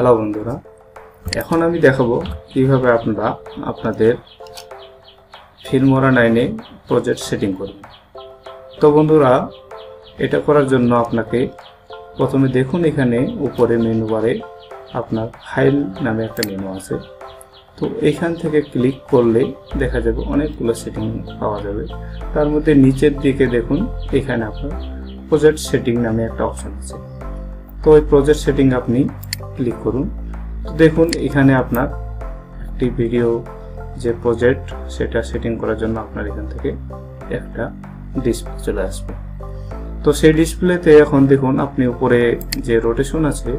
Hello বন্ধুরা, এখন আমি দেখাবো কিভাবে আপনারা আপনাদের ফিল্মোরা 9 এ প্রজেক্ট সেটিং করবেন। তো বন্ধুরা, এটা করার জন্য আপনাকে প্রথমে দেখুন এখানে উপরে মেনু বারে আপনার ফাইল নামে একটা মেনু আছে। তো এখান থেকে ক্লিক করলে দেখা যাবে অনেকগুলো সেটিং পাওয়া যাবে। তার মধ্যে নিচের দিকে দেখুন এখানে আপনার প্রজেক্ট সেটিং নামে একটা অপশন আছে। তো ওই প্রজেক্ট সেটিং আপনি ক্লিক করুন। তো দেখুন এখানে আপনার একটি ভিডিও যে প্রজেক্ট সেটা সেটিং করার জন্য আপনার এখান থেকে একটা ডিসপ্লে চলে আসবে। তো সেই ডিসপ্লেতে এখন দেখুন আপনি উপরে যে রোটেশন আছে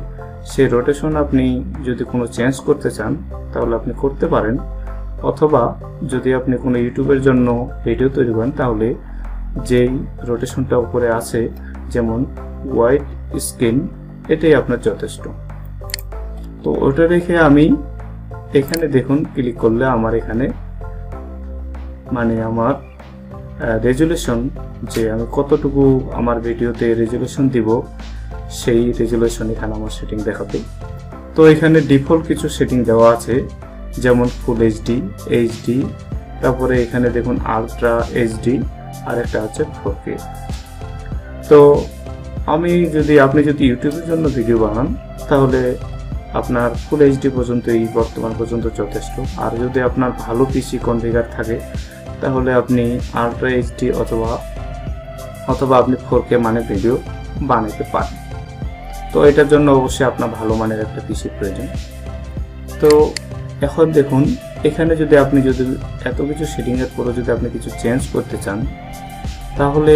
সেই রোটেশন আপনি যদি কোনো চেঞ্জ করতে চান তাহলে আপনি করতে পারেন, অথবা যদি আপনি কোনো ইউটিউবের জন্য ভিডিও তৈরি করেন তাহলে যেই রোটেশনটা উপরে আছে যেমন হোয়াইট স্ক্রিন এটাই আপনার যথেষ্ট। তো ওটা রেখে আমি এখানে দেখুন ক্লিক করলে আমার এখানে আমার রেজুলেশন যে আমি কতটুকু আমার ভিডিওতে রেজুলেশন দিব সেই রেজুলেশন এখানে আমার সেটিং দেখাবে। তো এখানে ডিফল্ট কিছু সেটিং দেওয়া আছে যেমন ফুল এইচডি, এইচডি, তারপরে এখানে দেখুন আলট্রা এইচডি আর একটা আছে 4K। তো আপনি যদি ইউটিউবের জন্য ভিডিও বানান তাহলে আপনার ফুল এইচডি পর্যন্তই বর্তমান পর্যন্ত যথেষ্ট। আর যদি আপনার ভালো পিসি কনফিগার থাকে তাহলে আপনি আলট্রা এইচডি অথবা আপনি 4K মানে ভিডিও বানাতে পারেন। তো এটার জন্য অবশ্যই আপনার ভালো মানের একটা পিসি প্রয়োজন। তো এখন দেখুন এখানে যদি আপনি এত কিছু সেটিং এর পরে যদি আপনি কিছু চেঞ্জ করতে চান তাহলে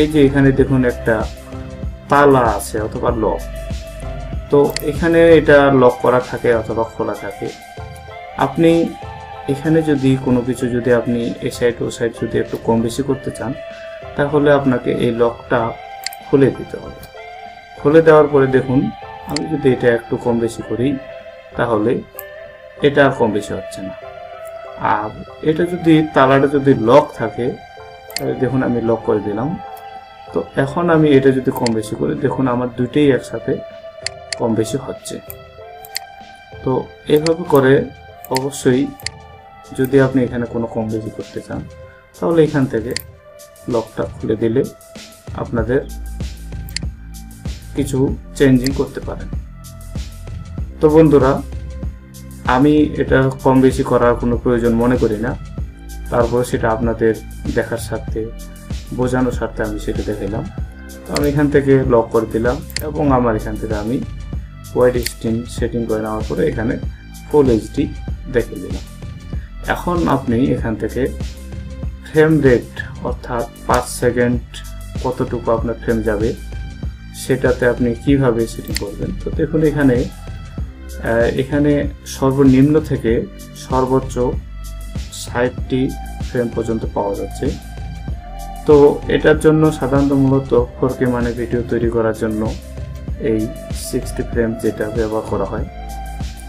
এই যে এখানে দেখুন একটা তালা আছে অথবা লক। তো এখানে এটা লক করা থাকে অথবা খোলা থাকে। আপনি এখানে যদি কোনো কিছু যদি আপনি এই সাইড ও সাইড যদি একটু কম বেশি করতে চান তাহলে আপনাকে এই লকটা খুলে দিতে হবে। খুলে দেওয়ার পরে দেখুন আমি যদি এটা একটু কম বেশি করি তাহলে এটা আর কম বেশি হচ্ছে না। আর এটা যদি তালাটা যদি লক থাকে তাহলে দেখুন আমি লক করে দিলাম। তো এখন আমি এটা যদি কম বেশি করি দেখুন আমার দুইটাই একসাথে কম বেশি হচ্ছে। তো এইভাবে করে অবশ্যই যদি আপনি এখানে কোনো কম বেশি করতে চান তাহলে এখান থেকে লকটা খুলে দিলে আপনাদের কিছু চেঞ্জিং করতে পারেন। তো বন্ধুরা, আমি এটা কম বেশি করার কোনো প্রয়োজন মনে করি না, তারপরে সেটা আপনাদের দেখার স্বার্থে বোঝানোর স্বার্থে আমি সেটা দেখাইলাম। তো আমি এখান থেকে লক করে দিলাম এবং আমার এখান থেকে আমি হোয়াইট স্ক্রিন সেটিং করে নেওয়ার পরে এখানে ফুল এইচডি দেখে দিলাম। এখন আপনি এখান থেকে ফ্রেম রেট অর্থাৎ 5 সেকেন্ড কতটুকু আপনার ফ্রেম যাবে সেটাতে আপনি কিভাবে সেটিং করবেন। তো দেখুন এখানে সর্বনিম্ন থেকে সর্বোচ্চ 60টি ফ্রেম পর্যন্ত পাওয়া যাচ্ছে। তো এটার জন্য সাধারণত মূলত 4K মানে ভিডিও তৈরি করার জন্য এই 60 ফ্রেম যেটা ব্যবহার করা হয়।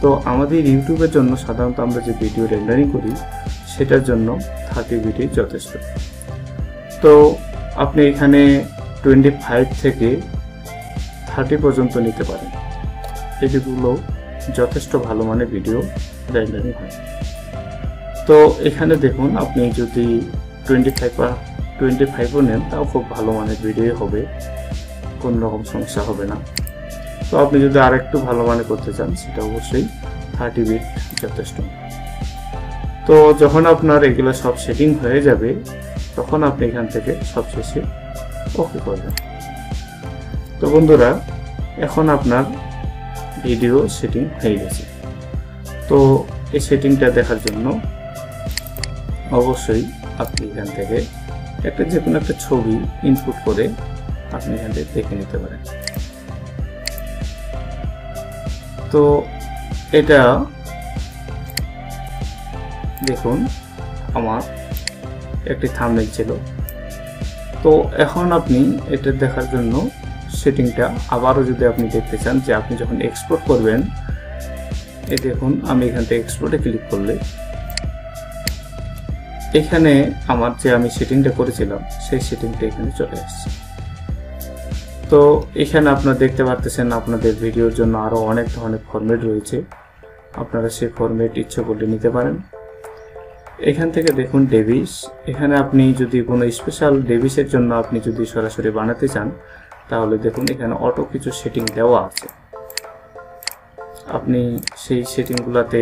তো আমাদের ইউটিউবের জন্য সাধারণত আমরা যে ভিডিও রেন্ডারিং করি সেটার জন্য 30 ভিডিও যথেষ্ট। তো আপনি এখানে 25 থেকে 30 পর্যন্ত নিতে পারেন। এগুলো যথেষ্ট ভালো মানের ভিডিও রেন্ডারিং হয়। তো এখানে দেখুন আপনি যদি 25ও নেন তাও খুব ভালো মানের ভিডিও হবে, কোন রকম সমস্যা হবে না। তো আপনি যদি আরেকটু ভালো মানে করতে চান সেটা অবশ্যই 30 বিট যথেষ্ট। তো যখন আপনার এগুলো সব সেটিং হয়ে যাবে তখন আপনি এখান থেকে সবশেষে ওকে করবেন। তো বন্ধুরা, এখন আপনার ভিডিও সেটিং হয়ে গেছে। তো এই সেটিংটা দেখার জন্য অবশ্যই আপনি এখান থেকে যে কোনো একটা ছবি ইনপুট করে আপনি এখান থেকে দেখে নিতে পারেন। তো এটা দেখুন আমার একটি থাম্বনেইল ছিল। তো এখন আপনি এটা দেখার জন্য সেটিংটা আবারও যদি আপনি দেখতে চান যে আপনি যখন এক্সপোর্ট করবেন, এই দেখুন আমি এখান থেকে এক্সপোর্টে ক্লিক করলে এখানে আমার যে আমি সেটিংটা করেছিলাম সেই সেটিংটা এখানে চলে আসছে। তো এখানে আপনারা দেখতে পাচ্ছেন আপনাদের ভিডিওর জন্য আরো অনেক ধরনের ফরম্যাট রয়েছে, আপনারা সেই ফরম্যাট ইচ্ছে করলে নিতে পারেন। এখান থেকে দেখুন ডেভিস, এখানে আপনি যদি কোনো স্পেশাল ডেভিসের জন্য আপনি যদি সরাসরি বানাতে চান তাহলে দেখুন এখানে অটো কিছু সেটিং দেওয়া আছে, আপনি সেই সেটিংগুলোতে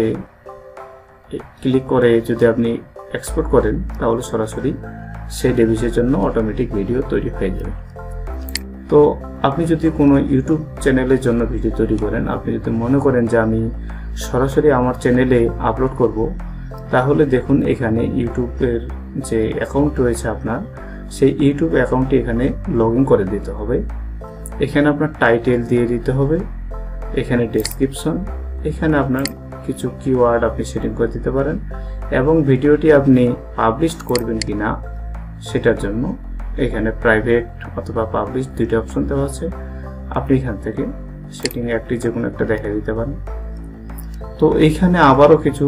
ক্লিক করে যদি আপনি এক্সপোর্ট করেন তাহলে সরাসরি সেই ডেভিসের জন্য অটোমেটিক ভিডিও তৈরি হয়ে যাবে। তো আপনি যদি কোনো ইউটিউব চ্যানেলের জন্য ভিডিও তৈরি করেন, আপনি যদি মনে করেন যে আমি সরাসরি আমার চ্যানেলে আপলোড করব, তাহলে দেখুন এখানে ইউটিউবের যে অ্যাকাউন্ট রয়েছে আপনার, সেই ইউটিউব অ্যাকাউন্টটি এখানে লগ ইন করে দিতে হবে। এখানে আপনার টাইটেল দিয়ে দিতে হবে, এখানে ডেসক্রিপশন, এখানে আপনার কিছু কিওয়ার্ড আপনি সেটিং করে দিতে পারেন, এবং ভিডিওটি আপনি পাবলিশ করবেন কিনা সেটার জন্য এখানে প্রাইভেট অথবা পাবলিশ দুইটা অপশন দেওয়া আছে, আপনি এখান থেকে সেটিং একটি যে কোনো একটা দেখা দিতে পারেন। তো এইখানে আবারও কিছু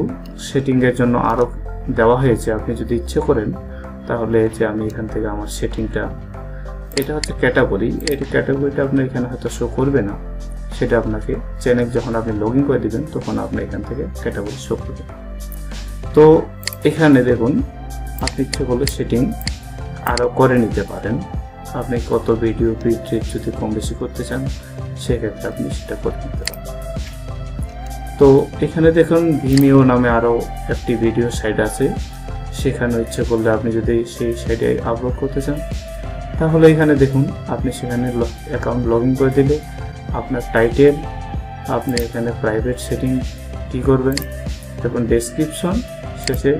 সেটিং এর জন্য আরো দেওয়া হয়েছে, আপনি যদি ইচ্ছে করেন তাহলে যে আমি এখান থেকে আমার সেটিংটা, এটা হচ্ছে ক্যাটাগরি, এই ক্যাটাগরিটা আপনার এখানে হয়তো শো করবে না, সেটা আপনাকে চ্যানেল যখন আপনি লগ ইন করে দিবেন তখন আপনি এখান থেকে ক্যাটাগরি শো করবে। তো এখানে দেখুন আপনি ইচ্ছে করলে সেটিং আরো করে নিতে পারেন, আপনি কত ভিডিও বিট রেট যদি কম বেশি করতে চান সেক্ষেত্রে আপনি সেটা করে নিতে পারেন। তো এখানে দেখুন ভিমিও নামে আরো একটি ভিডিও সাইট আছে, সেখানে ইচ্ছে করলে আপনি যদি সেই সাইটে আপলোড করতে চান তাহলে এখানে দেখুন আপনি সেখানে অ্যাকাউন্ট লগ ইন করে দিলে আপনার টাইটেল, আপনি এখানে প্রাইভেট সেটিং কি করবেন, দেখুন ডেসক্রিপশন, শেষে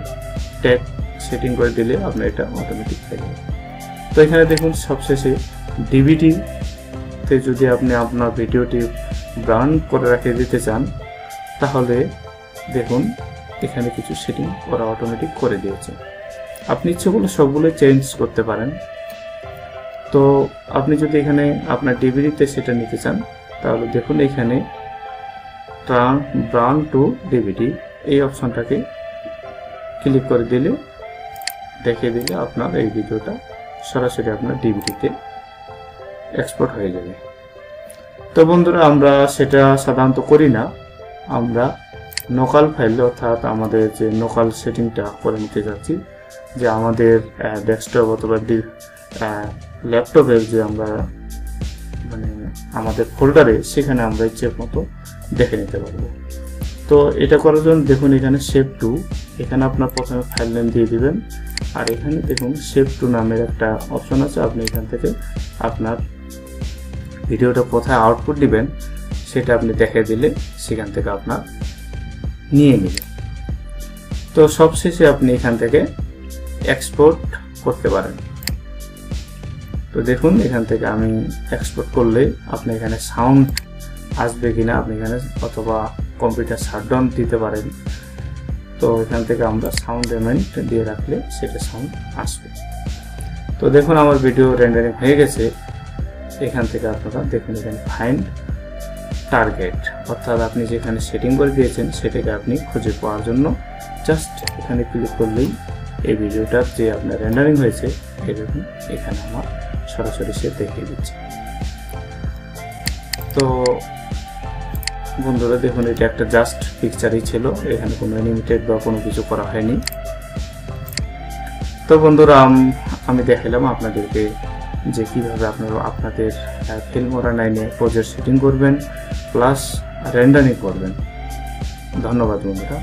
ট্যাগ সেটিং করে দিলে আপনার এটা অটোমেটিক হয়ে যাবে। তো এখানে দেখুন সবশেষে ডিভিডিতে যদি আপনি আপনার ভিডিওটি ব্রান্ড করে রেখে দিতে চান তাহলে দেখুন এখানে কিছু সেটিং ওরা অটোমেটিক করে দিয়েছে, আপনি ইচ্ছে করলে সবগুলো চেঞ্জ করতে পারেন। তো আপনি যদি এখানে আপনার ডিভিডিতে সেটা নিতে চান তাহলে দেখুন এখানে ব্রান্ড টু ডিভিডি এই অপশনটাকে ক্লিক করে দিলে দেখিয়ে দিলে আপনার এই ভিডিওটা সরাসরি আপনার ডিভিডিতে এক্সপোর্ট হয়ে যাবে। তো বন্ধুরা আমরা সেটা সাধারণত করি না, আমরা লোকাল ফাইল অর্থাৎ আমাদের যে লোকাল সেটিংটা করে নিতে যাচ্ছি, যে আমাদের ডেস্কটপ অথবা ল্যাপটপের যে আমরা মানে আমাদের ফোল্ডারে সেখানে আমরা ইচ্ছে মতো দেখে নিতে পারবো। তো এটা করার জন্য দেখুন এখানে সেভ টু, এখানে আপনার প্রথমে ফাইল নেম দিয়ে দিবেন, আর এখানে দেখুন সেভ টু নামের একটা অপশন আছে, আপনি এখান থেকে আপনার ভিডিওটা কোথায় আউটপুট দিবেন সেটা আপনি দেখে দিলে সেখান থেকে আপনার নিয়ে নেবেন। তো সবশেষে আপনি এখান থেকে এক্সপোর্ট করতে পারেন। তো দেখুন এখান থেকে আমি এক্সপোর্ট করলে আপনি এখানে সাউন্ড আসবে কিনা আপনি এখানে অথবা কম্পিউটার শাটডাউন দিতে পারেন, তো এখান থেকে আমরা সাউন্ড এলিমেন্ট দিয়ে রাখলে সেটা সাউন্ড আসবে। তো দেখুন আমার ভিডিও রেন্ডারিং হয়ে গেছে, এখান থেকে আপনারা দেখুন এখানে ফাইন্ড টার্গেট, অর্থাৎ আপনি যেখানে সেটিং করে দিয়েছেন সেটাকে আপনি খুঁজে পাওয়ার জন্য জাস্ট এখানে ক্লিক করলেই এই ভিডিওটার যে আপনার রেন্ডারিং হয়েছে এই দেখুন এখানে আমার সরাসরি সে দেখিয়ে দিচ্ছে। তো বন্ধুরা দেখুন এটা একটা জাস্ট পিকচারই ছিল, এখানে কোনো অ্যানিমেটেড বা কোনো কিছু করা হয়নি। তো বন্ধুরা আমি দেখালাম আপনাদেরকে যে কিভাবে আপনারা আপনাদের ফিল্মোরা 9-এ প্রজেক্ট সেটিং করবেন প্লাস রেন্ডারিং করবেন। ধন্যবাদ বন্ধুরা।